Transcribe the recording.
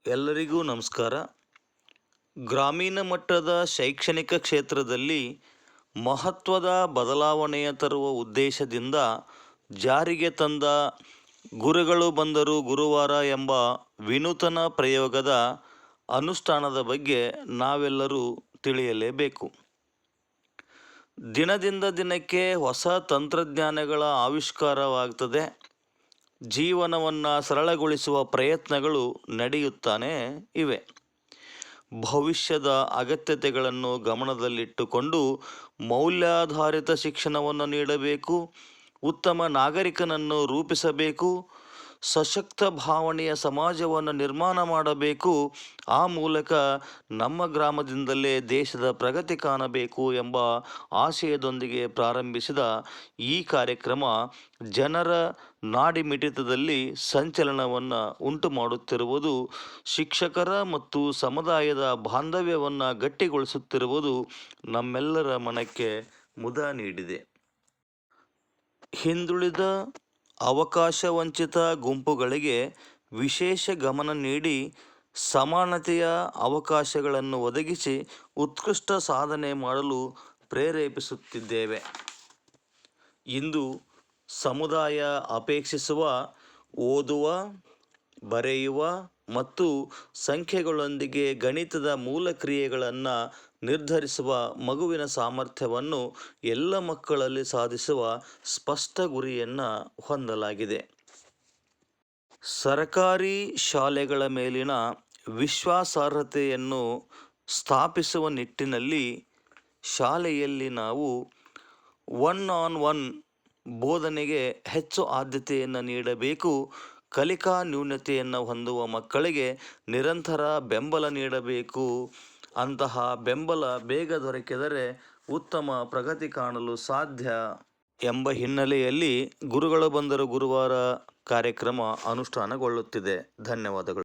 ಎಲ್ಲರಿಗೂ ನಮಸ್ಕಾರ. ಗ್ರಾಮೀಣ ಮಟ್ಟದ ಶೈಕ್ಷಣಿಕ ಕ್ಷೇತ್ರದಲ್ಲಿ ಮಹತ್ವದ ಬದಲಾವಣೆಯ ತರುವ ಉದ್ದೇಶದಿಂದ ಜಾರಿಗೆ ತಂದ ಗುರುಗಳು ಬಂದರು ಗುರುವಾರ ಎಂಬ ವಿನೂತನ ಪ್ರಯೋಗದ ಅನುಷ್ಠಾನದ ಬಗ್ಗೆ ನಾವೆಲ್ಲರೂ ತಿಳಿಯಲೇಬೇಕು. ದಿನದಿಂದ ದಿನಕ್ಕೆ ಹೊಸ ತಂತ್ರಜ್ಞಾನಗಳ ಆವಿಷ್ಕಾರವಾಗ್ತದೆ. ಜೀವನವನ್ನು ಸರಳಗೊಳಿಸುವ ಪ್ರಯತ್ನಗಳು ನಡೆಯುತ್ತಾನೆ ಇವೆ. ಭವಿಷ್ಯದ ಅಗತ್ಯತೆಗಳನ್ನು ಗಮನದಲ್ಲಿಟ್ಟುಕೊಂಡು ಮೌಲ್ಯಾಧಾರಿತ ಶಿಕ್ಷಣವನ್ನು ನೀಡಬೇಕು. ಉತ್ತಮ ನಾಗರಿಕನನ್ನು ರೂಪಿಸಬೇಕು. ಸಶಕ್ತ ಭಾವನೆಯ ಸಮಾಜವನ್ನು ನಿರ್ಮಾಣ ಮಾಡಬೇಕು. ಆ ಮೂಲಕ ನಮ್ಮ ಗ್ರಾಮದಿಂದಲೇ ದೇಶದ ಪ್ರಗತಿ ಕಾಣಬೇಕು ಎಂಬ ಆಶಯದೊಂದಿಗೆ ಪ್ರಾರಂಭಿಸಿದ ಈ ಕಾರ್ಯಕ್ರಮ ಜನರ ನಾಡಿಮಿಡಿತದಲ್ಲಿ ಸಂಚಲನವನ್ನು ಉಂಟು ಮಾಡುತ್ತಿರುವುದು, ಶಿಕ್ಷಕರ ಮತ್ತು ಸಮುದಾಯದ ಬಾಂಧವ್ಯವನ್ನು ಗಟ್ಟಿಗೊಳಿಸುತ್ತಿರುವುದು ನಮ್ಮೆಲ್ಲರ ಮನಕ್ಕೆ ಮುದ ನೀಡಿದೆ. ಹಿಂದುಳಿದ ಅವಕಾಶವಂಚಿತ ಗುಂಪುಗಳಿಗೆ ವಿಶೇಷ ಗಮನ ನೀಡಿ ಸಮಾನತೆಯ ಅವಕಾಶಗಳನ್ನು ಒದಗಿಸಿ ಉತ್ಕೃಷ್ಟ ಸಾಧನೆ ಮಾಡಲು ಪ್ರೇರೇಪಿಸುತ್ತಿದ್ದೇವೆ. ಇಂದು ಸಮುದಾಯ ಅಪೇಕ್ಷಿಸುವ ಓದುವ, ಬರೆಯುವ ಮತ್ತು ಸಂಖ್ಯೆಗಳೊಂದಿಗೆ ಗಣಿತದ ಮೂಲ ಕ್ರಿಯೆಗಳನ್ನು ನಿರ್ಧರಿಸುವ ಮಗುವಿನ ಸಾಮರ್ಥ್ಯವನ್ನು ಎಲ್ಲ ಮಕ್ಕಳಲ್ಲಿ ಸಾಧಿಸುವ ಸ್ಪಷ್ಟ ಗುರಿಯನ್ನು ಹೊಂದಲಾಗಿದೆ. ಸರ್ಕಾರಿ ಶಾಲೆಗಳ ಮೇಲಿನ ವಿಶ್ವಾಸಾರ್ಹತೆಯನ್ನು ಸ್ಥಾಪಿಸುವ ನಿಟ್ಟಿನಲ್ಲಿ ಶಾಲೆಯಲ್ಲಿ ನಾವು ಒನ್-ಆನ್-ಒನ್ ಬೋಧನೆಗೆ ಹೆಚ್ಚು ಆದ್ಯತೆಯನ್ನು ನೀಡಬೇಕು. ಕಲಿಕಾ ನ್ಯೂನತೆಯನ್ನು ಹೊಂದುವ ಮಕ್ಕಳಿಗೆ ನಿರಂತರ ಬೆಂಬಲ ನೀಡಬೇಕು. ಅಂತಹ ಬೆಂಬಲ ಬೇಗ ದೊರಕಿದರೆ ಉತ್ತಮ ಪ್ರಗತಿ ಕಾಣಲು ಸಾಧ್ಯ ಎಂಬ ಹಿನ್ನೆಲೆಯಲ್ಲಿ ಗುರುಗಳು ಬಂದರು ಗುರುವಾರ ಕಾರ್ಯಕ್ರಮ ಅನುಷ್ಠಾನಗೊಳ್ಳುತ್ತಿದೆ. ಧನ್ಯವಾದಗಳು.